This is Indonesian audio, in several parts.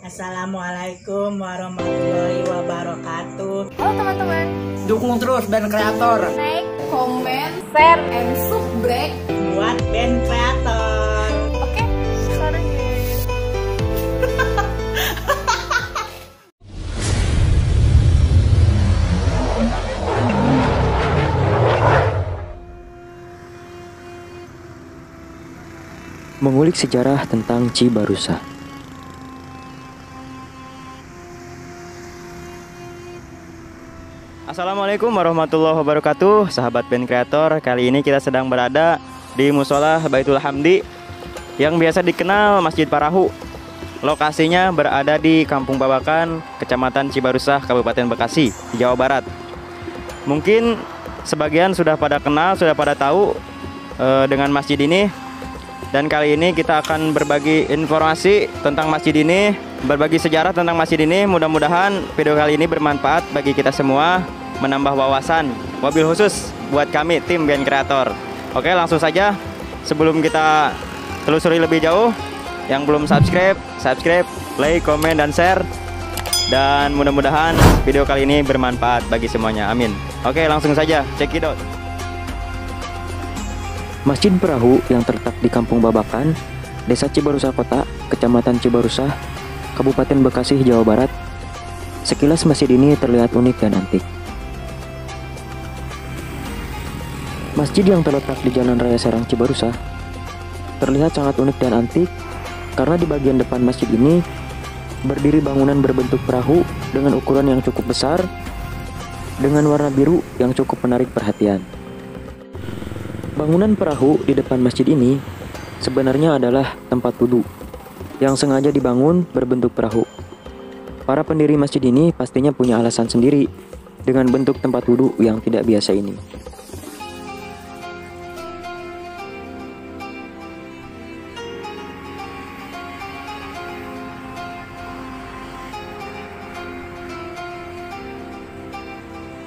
Assalamualaikum warahmatullahi wabarakatuh. Halo teman-teman, dukung terus band kreator. like, comment, share, and subscribe Buat band kreator. Oke, sorry. Mengulik sejarah tentang Cibarusa. Assalamualaikum warahmatullahi wabarakatuh, sahabat band kreator. Kali ini kita sedang berada di Musola Baitul Hamdi yang biasa dikenal Masjid Parahu. Lokasinya berada di Kampung Babakan, Kecamatan Cibarusa, Kabupaten Bekasi, Jawa Barat. Mungkin sebagian sudah pada kenal, sudah pada tahu dengan masjid ini. Dan kali ini kita akan berbagi informasi tentang masjid ini, berbagi sejarah tentang masjid ini. Mudah-mudahan video kali ini bermanfaat bagi kita semua, menambah wawasan, wabil khusus buat kami tim band kreator. Oke, langsung saja. Sebelum kita telusuri lebih jauh, yang belum subscribe, like, komen, dan share. Dan mudah-mudahan video kali ini bermanfaat bagi semuanya, amin. Oke, langsung saja, check it out. Masjid Perahu yang terletak di Kampung Babakan, Desa Cibarusa Kota, Kecamatan Cibarusa, Kabupaten Bekasi, Jawa Barat. Sekilas masjid ini terlihat unik dan antik. Masjid yang terletak di Jalan Raya Serang Cibarusa terlihat sangat unik dan antik karena di bagian depan masjid ini berdiri bangunan berbentuk perahu dengan ukuran yang cukup besar dengan warna biru yang cukup menarik perhatian. Bangunan perahu di depan masjid ini sebenarnya adalah tempat wudhu yang sengaja dibangun berbentuk perahu. Para pendiri masjid ini pastinya punya alasan sendiri dengan bentuk tempat wudhu yang tidak biasa ini.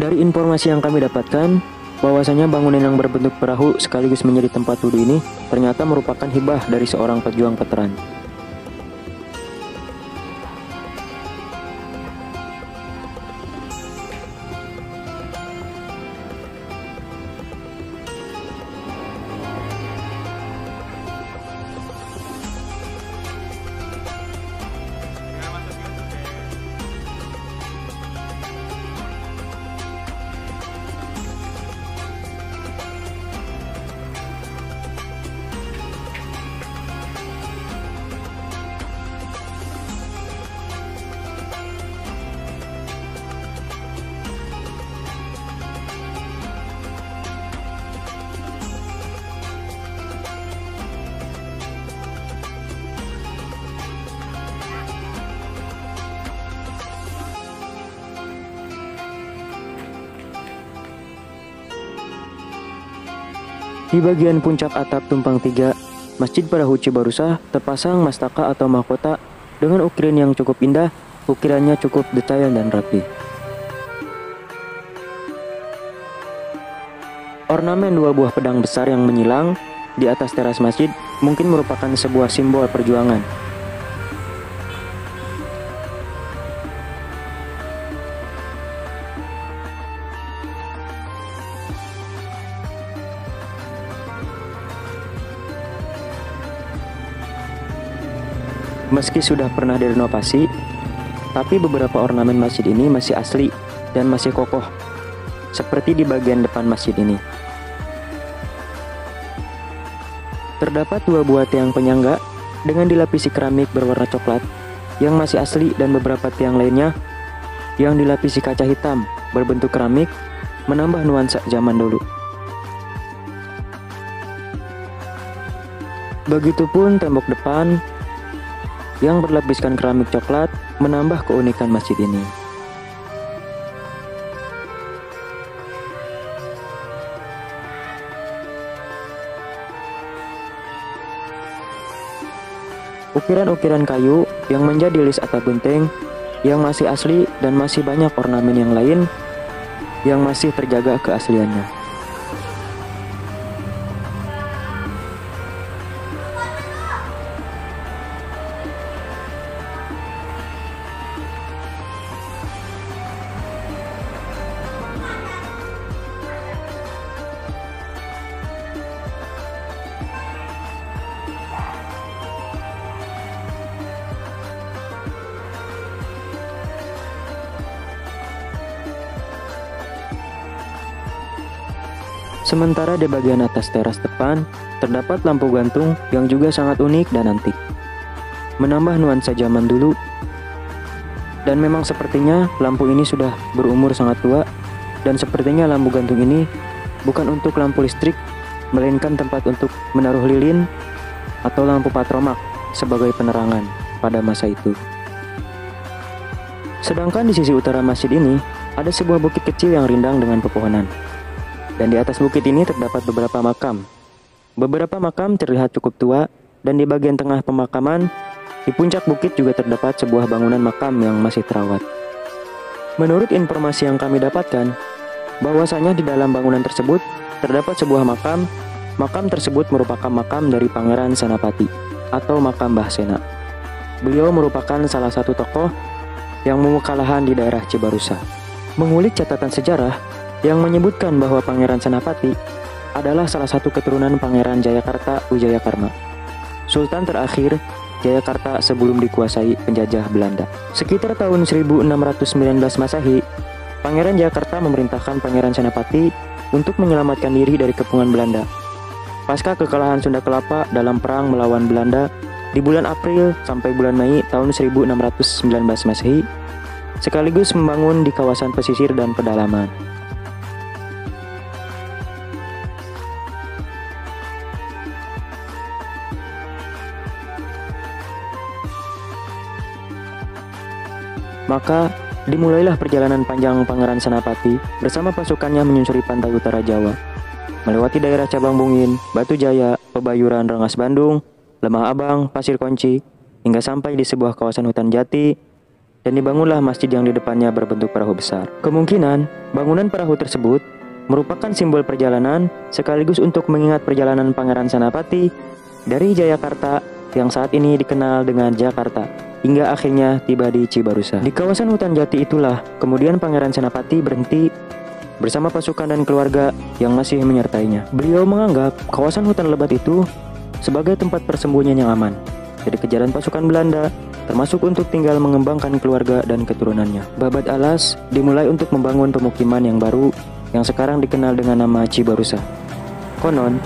Dari informasi yang kami dapatkan, bahwasanya bangunan yang berbentuk perahu sekaligus menjadi tempat wudhu ini ternyata merupakan hibah dari seorang pejuang veteran. Di bagian puncak atap tumpang 3, Masjid Perahu Cibarusa terpasang mastaka atau mahkota dengan ukiran yang cukup indah. Ukirannya cukup detail dan rapi. Ornamen 2 buah pedang besar yang menyilang di atas teras masjid mungkin merupakan sebuah simbol perjuangan. Meski sudah pernah direnovasi, tapi beberapa ornamen masjid ini masih asli dan masih kokoh, seperti di bagian depan masjid ini. Terdapat 2 buah tiang penyangga dengan dilapisi keramik berwarna coklat yang masih asli dan beberapa tiang lainnya yang dilapisi kaca hitam berbentuk keramik menambah nuansa zaman dulu. Begitupun tembok depan yang berlapiskan keramik coklat menambah keunikan masjid ini. Ukiran-ukiran kayu yang menjadi list atap genteng yang masih asli dan masih banyak ornamen yang lain yang masih terjaga keasliannya. Sementara di bagian atas teras depan, terdapat lampu gantung yang juga sangat unik dan antik. Menambah nuansa zaman dulu. Dan memang sepertinya lampu ini sudah berumur sangat tua, dan sepertinya lampu gantung ini bukan untuk lampu listrik, melainkan tempat untuk menaruh lilin atau lampu patromak sebagai penerangan pada masa itu. Sedangkan di sisi utara masjid ini, ada sebuah bukit kecil yang rindang dengan pepohonan. Dan di atas bukit ini terdapat beberapa makam. Beberapa makam terlihat cukup tua, dan di bagian tengah pemakaman, di puncak bukit juga terdapat sebuah bangunan makam yang masih terawat. Menurut informasi yang kami dapatkan, bahwasanya di dalam bangunan tersebut terdapat sebuah makam. Makam tersebut merupakan makam dari Pangeran Senapati atau makam Mbah Sena. Beliau merupakan salah satu tokoh yang mengukalahan di daerah Cibarusa. Mengulik catatan sejarah yang menyebutkan bahwa Pangeran Senapati adalah salah satu keturunan Pangeran Jayakarta Wijayakarma, Sultan terakhir Jayakarta sebelum dikuasai penjajah Belanda. Sekitar tahun 1619 Masehi, Pangeran Jayakarta memerintahkan Pangeran Senapati untuk menyelamatkan diri dari kepungan Belanda. Pasca kekalahan Sunda Kelapa dalam perang melawan Belanda di bulan April sampai bulan Mei tahun 1619 Masehi, sekaligus membangun di kawasan pesisir dan pedalaman. Maka dimulailah perjalanan panjang Pangeran Senapati bersama pasukannya menyusuri pantai utara Jawa, melewati daerah Cabang Bungin, Batu Jaya, Pebayuran, Rengas Bandung, Lemah Abang, Pasir Kunci, hingga sampai di sebuah kawasan hutan jati, dan dibangunlah masjid yang di depannya berbentuk perahu besar. Kemungkinan bangunan perahu tersebut merupakan simbol perjalanan sekaligus untuk mengingat perjalanan Pangeran Senapati dari Jayakarta yang saat ini dikenal dengan Jakarta, hingga akhirnya tiba di Cibarusa. Di kawasan hutan jati itulah kemudian Pangeran Senapati berhenti bersama pasukan dan keluarga yang masih menyertainya. Beliau menganggap kawasan hutan lebat itu sebagai tempat persembunyian yang aman dari kejaran pasukan Belanda, termasuk untuk tinggal mengembangkan keluarga dan keturunannya. Babat alas dimulai untuk membangun pemukiman yang baru yang sekarang dikenal dengan nama Cibarusa. Konon,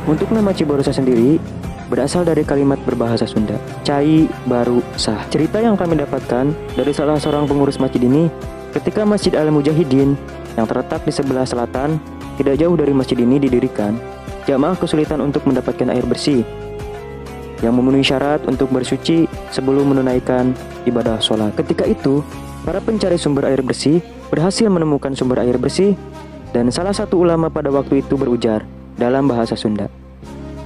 untuk nama Cibarusa sendiri berasal dari kalimat berbahasa Sunda, Cai Baru Sah. Cerita yang kami dapatkan dari salah seorang pengurus masjid ini, ketika Masjid Al-Mujahidin yang terletak di sebelah selatan, tidak jauh dari masjid ini didirikan, jamaah kesulitan untuk mendapatkan air bersih yang memenuhi syarat untuk bersuci sebelum menunaikan ibadah sholat. Ketika itu, para pencari sumber air bersih berhasil menemukan sumber air bersih, dan salah satu ulama pada waktu itu berujar dalam bahasa Sunda,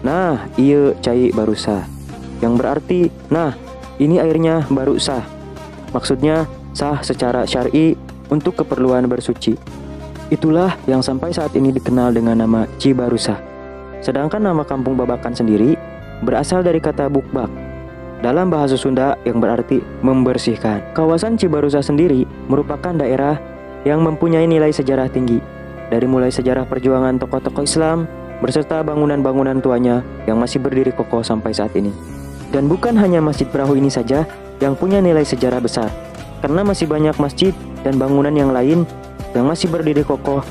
"Nah, iya cai baru sah," yang berarti, "Nah, ini airnya baru sah." Maksudnya sah secara syar'i untuk keperluan bersuci. Itulah yang sampai saat ini dikenal dengan nama Cibarusa. Sedangkan nama kampung Babakan sendiri berasal dari kata bukbak dalam bahasa Sunda yang berarti membersihkan. Kawasan Cibarusa sendiri merupakan daerah yang mempunyai nilai sejarah tinggi, dari mulai sejarah perjuangan tokoh-tokoh Islam berserta bangunan-bangunan tuanya yang masih berdiri kokoh sampai saat ini. Dan bukan hanya Masjid Perahu ini saja yang punya nilai sejarah besar, karena masih banyak masjid dan bangunan yang lain yang masih berdiri kokoh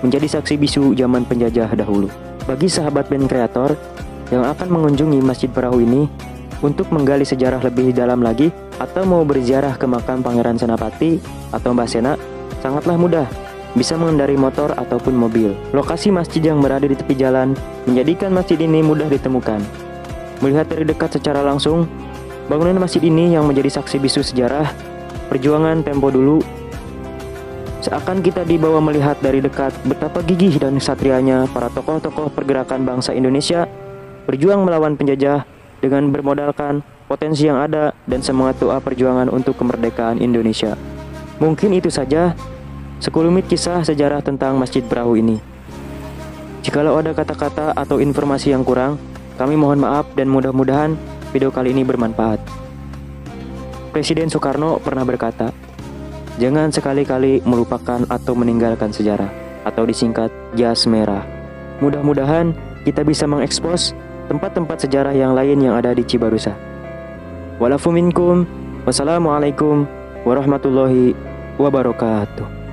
menjadi saksi bisu zaman penjajah dahulu. Bagi sahabat band kreator yang akan mengunjungi Masjid Perahu ini untuk menggali sejarah lebih dalam lagi atau mau berziarah ke makam Pangeran Senapati atau Mbah Sena, sangatlah mudah, bisa mengendarai motor ataupun mobil. Lokasi masjid yang berada di tepi jalan menjadikan masjid ini mudah ditemukan. Melihat dari dekat secara langsung, bangunan masjid ini yang menjadi saksi bisu sejarah perjuangan tempo dulu, seakan kita dibawa melihat dari dekat betapa gigih dan satrianya para tokoh-tokoh pergerakan bangsa Indonesia berjuang melawan penjajah dengan bermodalkan potensi yang ada dan semangat doa perjuangan untuk kemerdekaan Indonesia. Mungkin itu saja sekelumit kisah sejarah tentang Masjid Perahu ini. Jikalau ada kata-kata atau informasi yang kurang, kami mohon maaf dan mudah-mudahan video kali ini bermanfaat. Presiden Soekarno pernah berkata, "Jangan sekali-kali melupakan atau meninggalkan sejarah," atau disingkat jas merah. Mudah-mudahan kita bisa mengekspos tempat-tempat sejarah yang lain yang ada di Cibarusa. Walafu minkum, wassalamualaikum warahmatullahi wabarakatuh.